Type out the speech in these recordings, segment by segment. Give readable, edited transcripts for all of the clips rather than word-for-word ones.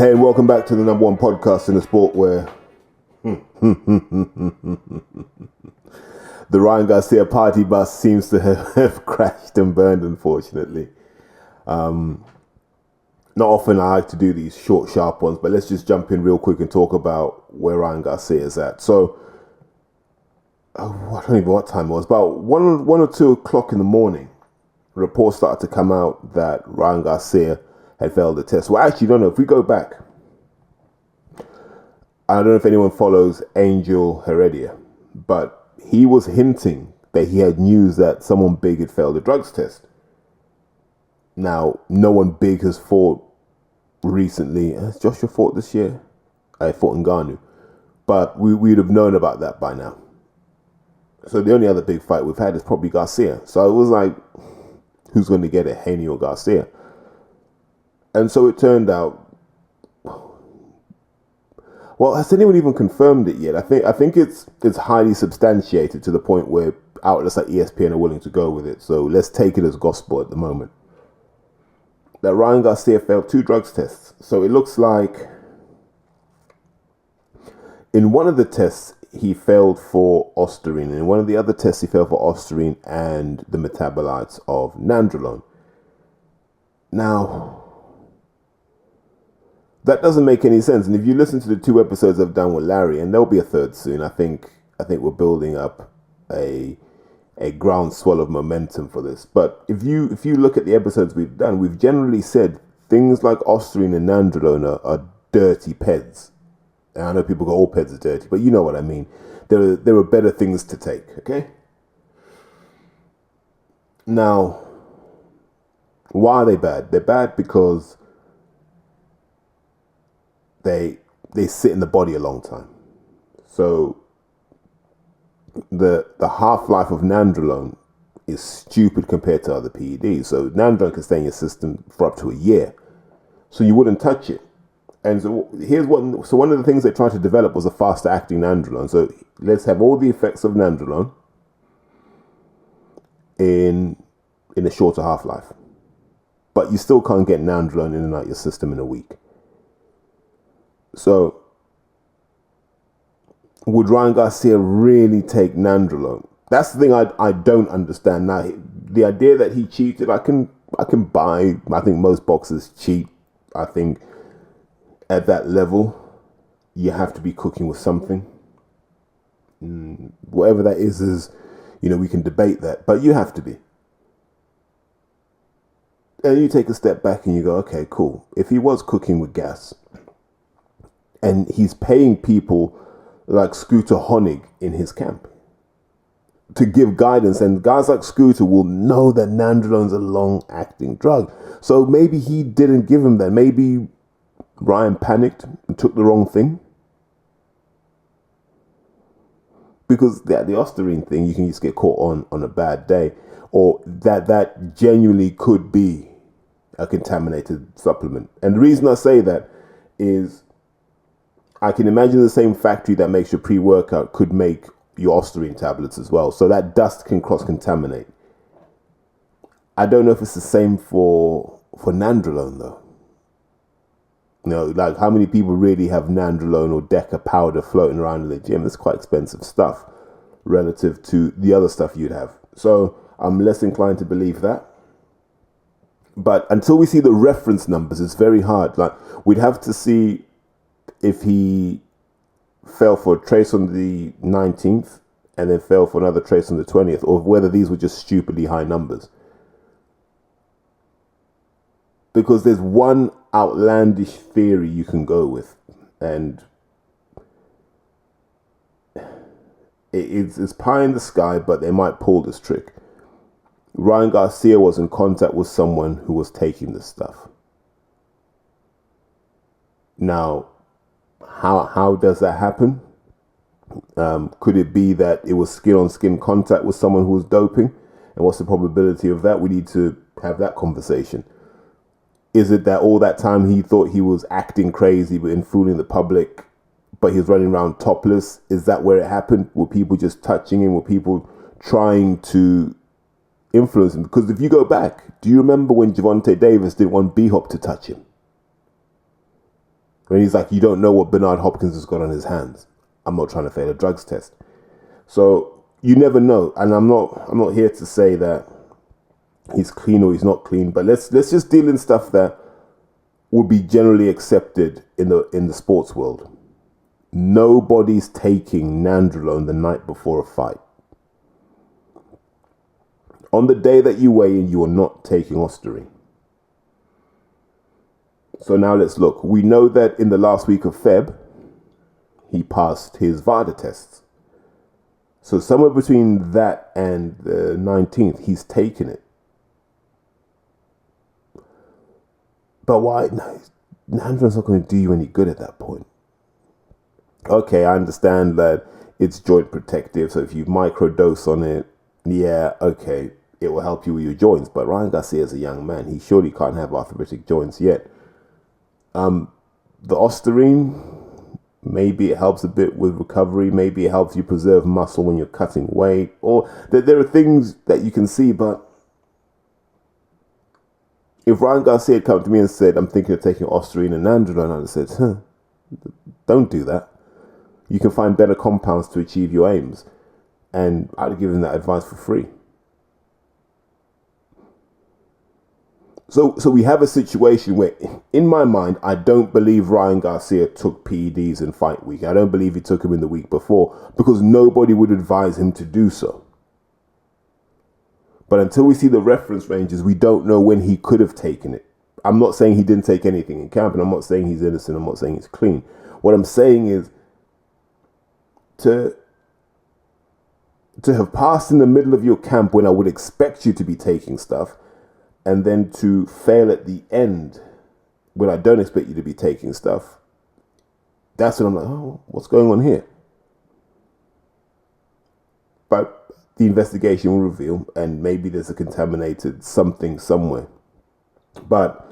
Hey, and welcome back to the number one podcast in the sport where the Ryan Garcia party bus seems to have crashed and burned, unfortunately. Not often I like to do these short, sharp ones, but let's just jump in real quick and talk about where Ryan Garcia is at. So, I don't even know what time it was, about 1 or 2 o'clock in the morning, reports started to come out that Ryan Garcia had failed the test. Well, actually, no, if we go back, I don't know if anyone follows Angel Heredia, but he was hinting that he had news that someone big had failed a drugs test. Now, no one big has fought recently. Has Joshua fought this year? I fought Ngannou. But we'd have known about that by now. So the only other big fight we've had is probably Garcia. So it was like, who's going to get it, Haney or Garcia? And so it turned out, well, has anyone even confirmed it yet? I think it's highly substantiated to the point where outlets like ESPN are willing to go with it. So let's take it as gospel at the moment. That Ryan Garcia failed 2 drugs tests. So it looks like in one of the tests, he failed for ostarine. And in one of the other tests, he failed for ostarine and the metabolites of nandrolone. Now, that doesn't make any sense. And if you listen to the 2 episodes I've done with Larry, and there'll be a third soon, I think we're building up a groundswell of momentum for this. But if you look at the episodes we've done, we've generally said things like ostarine and nandrolone are dirty peds. And I know people go, all peds are dirty, but you know what I mean. There are better things to take, okay? Now, why are they bad? They're bad because they sit in the body a long time. So the half-life of nandrolone is stupid compared to other PEDs. So nandrolone can stay in your system for up to a year. So you wouldn't touch it. And so one of the things they tried to develop was a faster acting nandrolone. So let's have all the effects of nandrolone in a shorter half-life. But you still can't get nandrolone in and out your system in a week. So would Ryan Garcia really take nandrolone? That's the thing I don't understand. Now, the idea that he cheated, I can buy. I think most boxers cheat. I think at that level, you have to be cooking with something. Whatever that is, we can debate that, but you have to be. And you take a step back and you go, okay, cool. If he was cooking with gas and he's paying people like Scooter Honig in his camp to give guidance, and guys like Scooter will know that nandrolone's a long-acting drug. So maybe he didn't give him that. Maybe Ryan panicked and took the wrong thing. Because the ostarine thing, you can just get caught on a bad day. Or that genuinely could be a contaminated supplement. And the reason I say that is I can imagine the same factory that makes your pre-workout could make your ostarine tablets as well. So that dust can cross-contaminate. I don't know if it's the same for nandrolone though. Like how many people really have nandrolone or Deca powder floating around in the gym? It's quite expensive stuff relative to the other stuff you'd have. So I'm less inclined to believe that. But until we see the reference numbers, it's very hard. Like we'd have to see if he fell for a trace on the 19th and then fell for another trace on the 20th, or whether these were just stupidly high numbers. Because there's one outlandish theory you can go with, and it's pie in the sky, but they might pull this trick. Ryan Garcia was in contact with someone who was taking this stuff. Now, how does that happen? Could it be that it was skin-on-skin contact with someone who was doping? And what's the probability of that? We need to have that conversation. Is it that all that time he thought he was acting crazy and fooling the public, but he was running around topless? Is that where it happened? Were people just touching him? Were people trying to influence him? Because if you go back, do you remember when Gervonta Davis didn't want B-Hop to touch him? I mean, he's like, you don't know what Bernard Hopkins has got on his hands. I'm not trying to fail a drugs test. So you never know. And I'm not here to say that he's clean or he's not clean, but let's just deal in stuff that would be generally accepted in the sports world. Nobody's taking nandrolone the night before a fight. On the day that you weigh in, you are not taking Ostarine. So now let's look. We know that in the last week of Feb, he passed his VADA tests. So somewhere between that and the 19th, he's taken it. But why? No, nandrolone's not going to do you any good at that point. Okay, I understand that it's joint protective. So if you microdose on it, yeah, okay, it will help you with your joints. But Ryan Garcia is a young man. He surely can't have arthritic joints yet. The Ostarine, maybe it helps a bit with recovery. Maybe it helps you preserve muscle when you're cutting weight. Or there are things that you can see. But if Ryan Garcia had come to me and said, I'm thinking of taking Ostarine and nandrolone, I'd have said, don't do that. You can find better compounds to achieve your aims. And I'd have given that advice for free. So we have a situation where, in my mind, I don't believe Ryan Garcia took PEDs in fight week. I don't believe he took them in the week before, because nobody would advise him to do so. But until we see the reference ranges, we don't know when he could have taken it. I'm not saying he didn't take anything in camp, and I'm not saying he's innocent. I'm not saying he's clean. What I'm saying is to have passed in the middle of your camp when I would expect you to be taking stuff, and then to fail at the end when I don't expect you to be taking stuff, that's when I'm like, oh, what's going on here? But the investigation will reveal, and maybe there's a contaminated something somewhere. But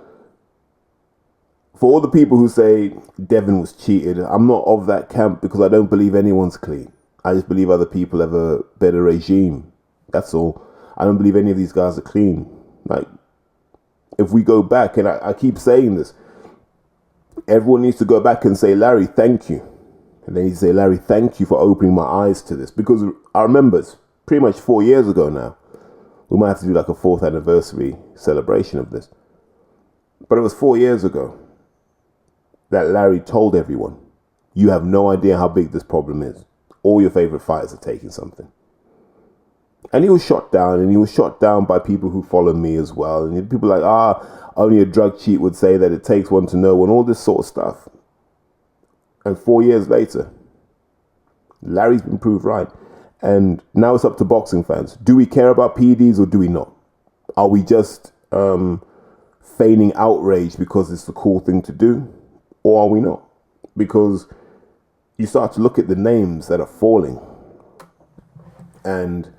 for all the people who say Devin was cheated, I'm not of that camp, because I don't believe anyone's clean. I just believe other people have a better regime. That's all. I don't believe any of these guys are clean. Like, if we go back, and I keep saying this, everyone needs to go back and say, Larry, thank you. And then you say, Larry, thank you for opening my eyes to this. Because I remember it's pretty much 4 years ago now. We might have to do like a 4th anniversary celebration of this. But it was 4 years ago that Larry told everyone, you have no idea how big this problem is. All your favorite fighters are taking something. And he was shot down, and he was shot down by people who follow me as well. And people like, only a drug cheat would say that it takes one to know, and all this sort of stuff. And 4 years later, Larry's been proved right. And now it's up to boxing fans. Do we care about PEDs or do we not? Are we just feigning outrage because it's the cool thing to do? Or are we not? Because you start to look at the names that are falling, and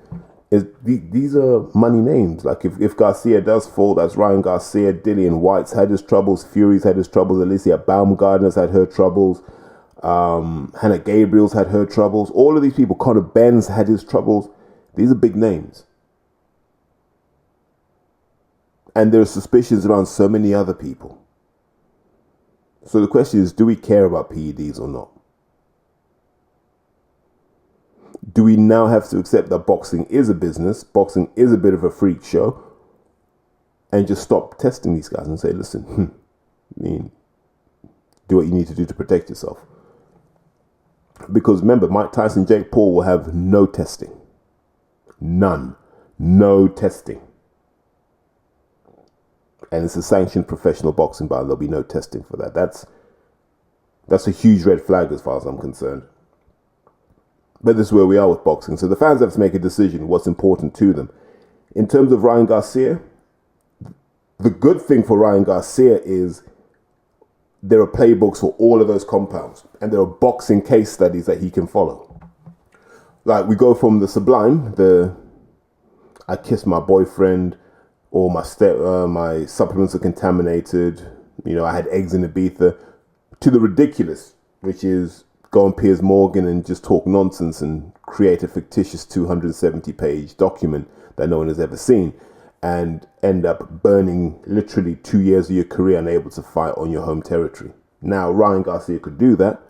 these are money names. Like if Garcia does fall, that's Ryan Garcia. Dillian White's had his troubles. Fury's had his troubles. Alicia Baumgardner's had her troubles. Hannah Gabriel's had her troubles. All of these people, Conor Ben's had his troubles. These are big names. And there are suspicions around so many other people. So the question is, do we care about PEDs or not? Do we now have to accept that boxing is a business, boxing is a bit of a freak show, and just stop testing these guys and say, listen, do what you need to do to protect yourself? Because remember, Mike Tyson, Jake Paul will have no testing. None. No testing. And it's a sanctioned professional boxing bout. There'll be no testing for that. That's a huge red flag as far as I'm concerned. But this is where we are with boxing. So the fans have to make a decision what's important to them. In terms of Ryan Garcia, the good thing for Ryan Garcia is there are playbooks for all of those compounds. And there are boxing case studies that he can follow. Like we go from the Sublime, I kissed my boyfriend, or my supplements are contaminated, I had eggs in Ibiza, to the ridiculous, which is go on Piers Morgan and just talk nonsense and create a fictitious 270-page document that no one has ever seen, and end up burning literally 2 years of your career unable to fight on your home territory. Now, Ryan Garcia could do that,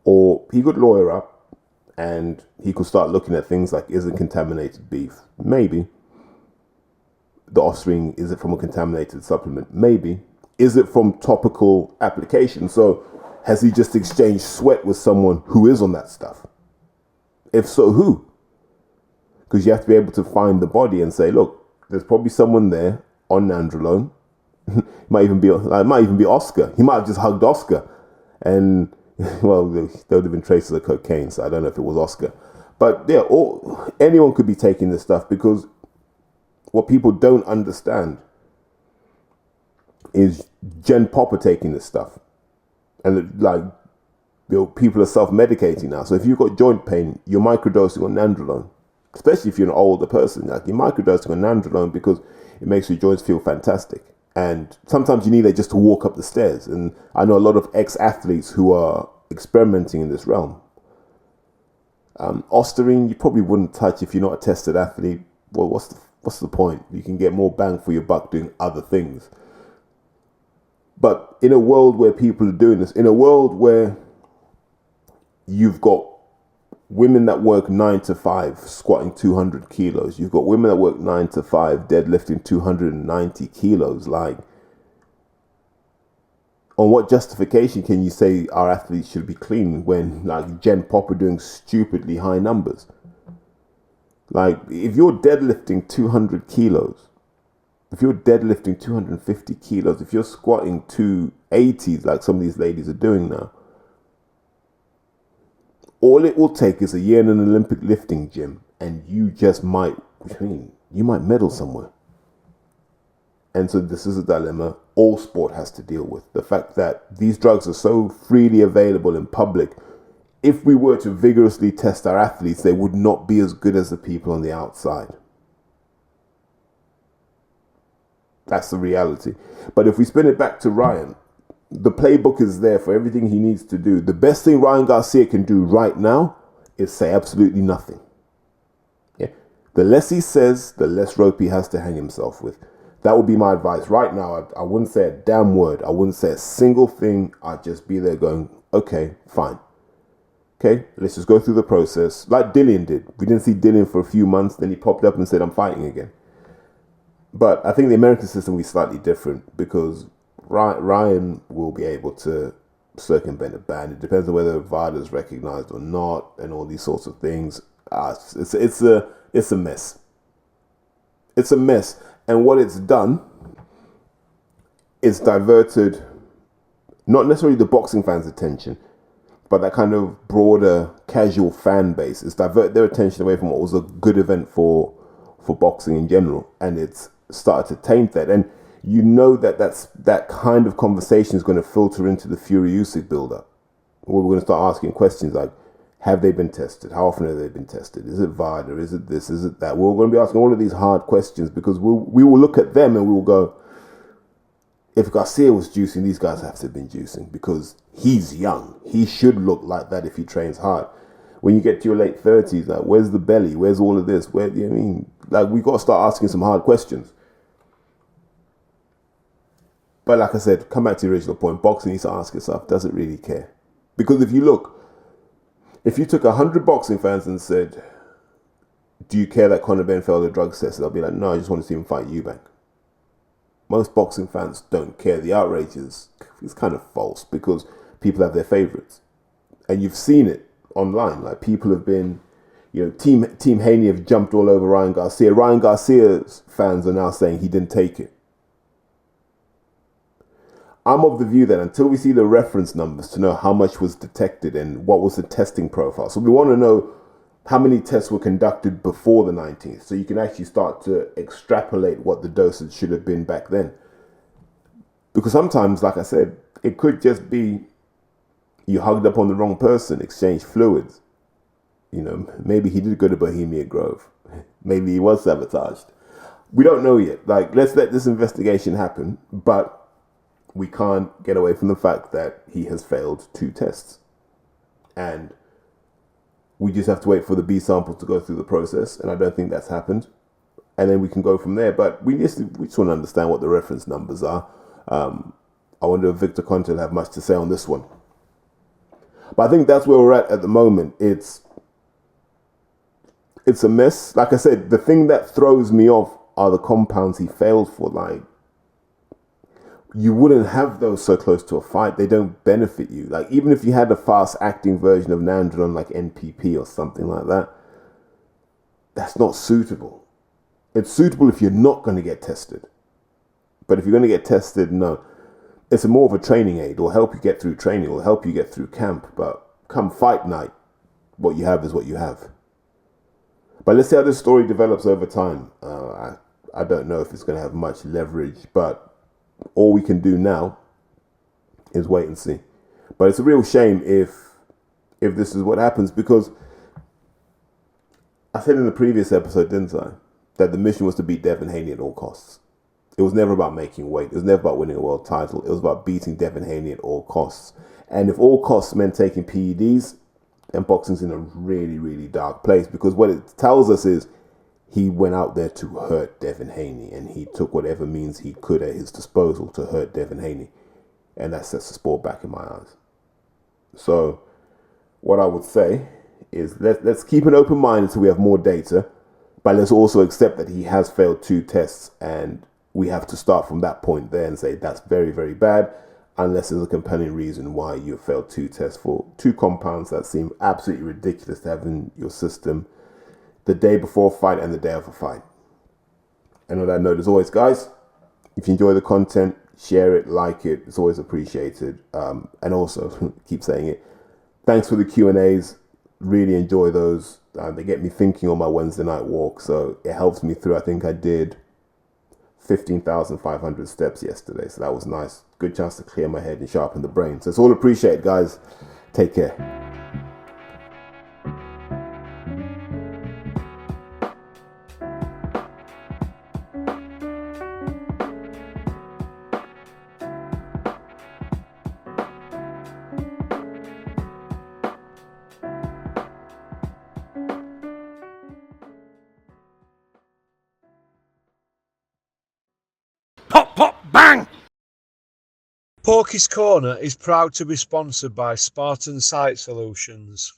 or he could lawyer up and he could start looking at things like, is it contaminated beef? Maybe. The offspring, is it from a contaminated supplement? Maybe. Is it from topical application? So has he just exchanged sweat with someone who is on that stuff? If so, who? Because you have to be able to find the body and say, look, there's probably someone there on nandrolone. It might even be Oscar. He might have just hugged Oscar, and well, there would have been traces of cocaine. So I don't know if it was Oscar, but yeah, anyone could be taking this stuff, because what people don't understand is Gen Pop are taking this stuff, and like, people are self-medicating now. So if you've got joint pain, you're microdosing on nandrolone, especially if you're an older person. Like, you're microdosing on nandrolone because it makes your joints feel fantastic. And sometimes you need it just to walk up the stairs. And I know a lot of ex-athletes who are experimenting in this realm. Ostarine, you probably wouldn't touch if you're not a tested athlete. Well, what's the point? You can get more bang for your buck doing other things. But in a world where people are doing this, in a world where you've got women that work 9 to 5 squatting 200 kilos, you've got women that work 9 to 5 deadlifting 290 kilos, like, on what justification can you say our athletes should be clean when, like, Gen Pop are doing stupidly high numbers? Like, if you're deadlifting 200 kilos, if you're deadlifting 250 kilos, if you're squatting 280s like some of these ladies are doing now, all it will take is a year in an Olympic lifting gym, and you just might, you might medal somewhere. And so this is a dilemma all sport has to deal with. The fact that these drugs are so freely available in public, if we were to vigorously test our athletes, they would not be as good as the people on the outside. That's the reality. But if we spin it back to Ryan, the playbook is there for everything he needs to do. The best thing Ryan Garcia can do right now is say absolutely nothing. Yeah. The less he says, the less rope he has to hang himself with. That would be my advice right now. I wouldn't say a damn word. I wouldn't say a single thing. I'd just be there going, okay, fine. Okay, let's just go through the process like Dillian did. We didn't see Dillian for a few months. Then he popped up and said, I'm fighting again. But I think the American system will be slightly different, because Ryan will be able to circumvent a ban. It depends on whether VADA is recognized or not, and all these sorts of things. It's a mess. It's a mess. And what it's done is diverted not necessarily the boxing fans' attention, but that kind of broader casual fan base. It's diverted their attention away from what was a good event for boxing in general, and it's started to taint that. And you know that kind of conversation is going to filter into the Fury Usyk build-up, where we're going to start asking questions like, have they been tested? How often have they been tested? Is it VADA? Is it this? Is it that? We're going to be asking all of these hard questions, because we will look at them and we will go, if Garcia was juicing, these guys have to have been juicing, because he's young. He should look like that if he trains hard. When you get to your late 30s, like, where's the belly? Where's all of this? Where, you know what I mean? Like, we got to start asking some hard questions. But like I said, come back to the original point. Boxing needs to ask itself, does it really care? Because if you took 100 boxing fans and said, do you care that Conor Benn failed a drug test? They'll be like, no, I just want to see him fight Eubank. Most boxing fans don't care. The outrage is kind of false, because people have their favorites. And you've seen it online. Like, people have been, Team Haney have jumped all over Ryan Garcia. Ryan Garcia's fans are now saying he didn't take it. I'm of the view that until we see the reference numbers to know how much was detected and what was the testing profile. So we want to know how many tests were conducted before the 19th, so you can actually start to extrapolate what the dosage should have been back then. Because sometimes, like I said, it could just be you hugged up on the wrong person, exchanged fluids. Maybe he did go to Bohemia Grove. Maybe he was sabotaged. We don't know yet. Like, let's let this investigation happen, but we can't get away from the fact that he has failed 2 tests. And we just have to wait for the B samples to go through the process, and I don't think that's happened. And then we can go from there. But we just want to understand what the reference numbers are. I wonder if Victor Conte will have much to say on this one. But I think that's where we're at the moment. It's a mess. Like I said, the thing that throws me off are the compounds he failed for. Like, you wouldn't have those so close to a fight. They don't benefit you. Like, even if you had a fast acting version of Nandron like NPP or something like that, that's not suitable. It's suitable if you're not going to get tested. But if you're going to get tested, no. It's more of a training aid. It'll help you get through training. It'll help you get through camp. But come fight night, what you have is what you have. But let's see how this story develops over time. I don't know if it's going to have much leverage, but all we can do now is wait and see. But it's a real shame if this is what happens, because I said in the previous episode, didn't I, that the mission was to beat Devin Haney at all costs. It was never about making weight. It was never about winning a world title. It was about beating Devin Haney at all costs. And if all costs meant taking PEDs, then boxing's in a really, really dark place, because what it tells us is he went out there to hurt Devin Haney, and he took whatever means he could at his disposal to hurt Devin Haney. And that sets the sport back in my eyes. So what I would say is let's keep an open mind until we have more data, but let's also accept that he has failed 2 tests, and we have to start from that point there and say that's very, very bad, unless there's a compelling reason why you failed 2 tests for 2 compounds that seem absolutely ridiculous to have in your system the day before a fight and the day of a fight. And on that note, as always, guys, if you enjoy the content, share it, like it. It's always appreciated. And also, keep saying it, thanks for the Q&As. Really enjoy those. They get me thinking on my Wednesday night walk, so it helps me through. I think I did 15,500 steps yesterday, so that was nice. Good chance to clear my head and sharpen the brain. So it's all appreciated, guys. Take care. Pop, pop, bang! Porky's Corner is proud to be sponsored by Spartan Site Solutions.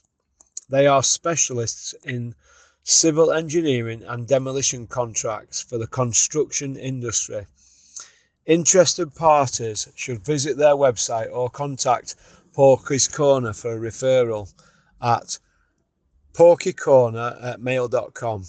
They are specialists in civil engineering and demolition contracts for the construction industry. Interested parties should visit their website or contact Porky's Corner for a referral at porkycorner@mail.com.